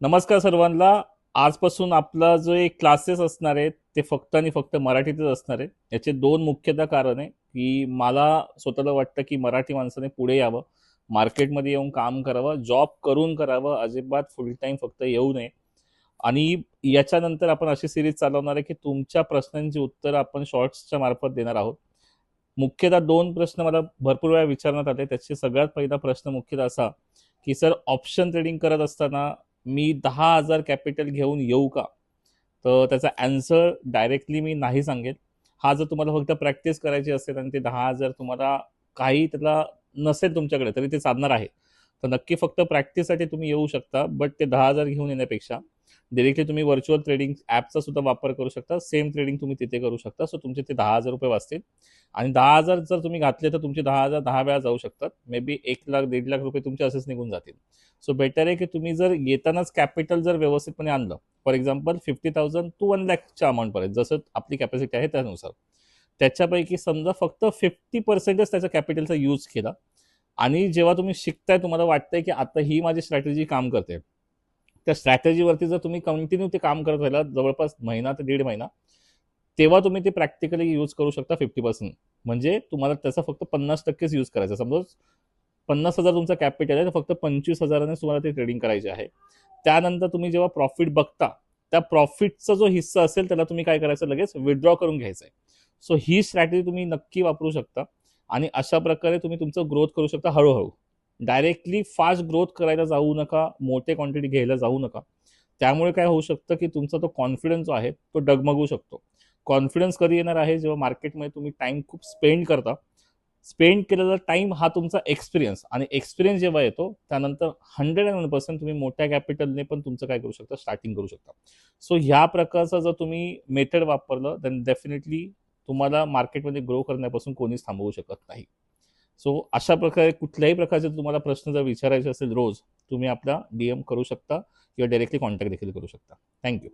नमस्कार सर्वांना. आजपासून आपला जो एक क्लासेस असणार आहे ते फक्त आणि फक्त मराठीतच असणार आहे. याचे दोन मुख्यतः कारण आहे की मला स्वतःला वाटतं की मराठी माणसाने पुढे यावं, मार्केटमध्ये येऊन काम करावं, जॉब करून करावं, अजिबात फुल टाईम फक्त येऊ नये. आणि याच्यानंतर आपण अशी सिरीज चालवणार आहे की तुमच्या प्रश्नांची उत्तरं आपण शॉर्ट्सच्या मार्फत देणार आहोत. मुख्यतः दोन प्रश्न मला भरपूर वेळा विचारण्यात आले. त्याचे सगळ्यात पहिला प्रश्न मुख्यतः असा की सर, ऑप्शन ट्रेडिंग करत असताना मी 10,000 कॅपिटल घेऊन येऊ का? तर त्याचा आन्सर डायरेक्टली मी नाही सांगेल. हा जर तुम्हाला फक्त प्रॅक्टिस करायची असेल आणि ते 10,000 तुम्हाला काही त्याला नसेल तुमच्याकडे तरी ते चालणार आहे, तर नक्की फक्त प्रॅक्टिससाठी तुम्ही येऊ शकता. बट ते 10,000 घेऊन येण्यापेक्षा डायरेक्टली तुम्ही व्हर्च्युअल ट्रेडिंग ॲपचा सुद्धा वापर करू शकता. सेम ट्रेडिंग तुम्ही तिथे करू शकता. सो तुमचे ते 10,000 रुपये वाचतील. आणि 10,000 जर तुम्ही घातले तर तुमचे 10,000 10 वेळा जाऊ शकतात. मे बी 1 लाख 1.5 लाख रुपये तुमचे असेच निघून जातील. सो बेटर आहे की तुम्ही जर येतानाच कॅपिटल जर व्यवस्थितपणे आणलं, फॉर एक्झाम्पल 50,000 टू 1 लाखच्या अमाऊंटपर्यंत जसं आपली कॅपॅसिटी आहे त्यानुसार, त्याच्यापैकी समजा फक्त 50% त्याच्या कॅपिटलचा यूज केला. आणि जेव्हा तुम्ही शिकताय, तुम्हाला वाटतंय की आता ही माझी स्ट्रॅटेजी काम करते, त्या स्ट्रॅटेजीवरती जर तुम्ही कंटिन्यू ते काम करत राहिला जवळपास महिना ते 1.5 महिना, तेव्हा तुम्ही ते प्रॅक्टिकली यूज करू शकता 50%. म्हणजे तुम्हाला त्याचा फक्त 50%च यूज करायचा. समजा 50,000 तुमचा कॅपिटल आहे, तर फक्त 25,000ने तुम्हाला ते ट्रेडिंग करायचे आहे. त्यानंतर तुम्ही जेव्हा प्रॉफिट बघता, त्या प्रॉफिटचा जो हिस्सा असेल त्याला तुम्ही काय करायचं, लगेच विथड्रॉ करून घ्यायचं आहे. सो ही स्ट्रॅटेजी तुम्ही नक्की वापरू शकता. आणि अशा प्रकारे तुम्ही तुमचं ग्रोथ करू शकता हळूहळू. डायरेक्टली फास्ट ग्रोथ करायला जाऊ नका, मोठे क्वांटिटी घ्यायला जाऊ नका. त्यामुळे काय होऊ शकतं की तुमचा तो कॉन्फिडन्स जो आहे तो डगमगू शकतो. कॉन्फिडन्स कधी येणार आहे, जेव्हा मार्केटमध्ये तुम्ही टाइम खूप स्पेंड करता. स्पेंड केलेला टाइम हा तुमचा एक्सपिरियन्स, आणि एक्सपिरियन्स जेव्हा येतो त्यानंतर 101% तुम्ही मोठ्या कॅपिटलने पण तुमचं काय करू शकता, स्टार्टिंग करू शकता. सो ह्या प्रकारचं जर तुम्ही मेथड वापरलं देन डेफिनेटली तुम्हाला मार्केटमध्ये ग्रो करण्यापासून कोणीच थांबवू शकत नाही. सो अशा प्रकारे कुठल्याही प्रकारचे तुम्हाला प्रश्न जर विचारायचे असेल रोज, तुम्ही आपला DM करू शकता किंवा डायरेक्टली कॉन्टॅक्ट देखील करू शकता. थँक्यू.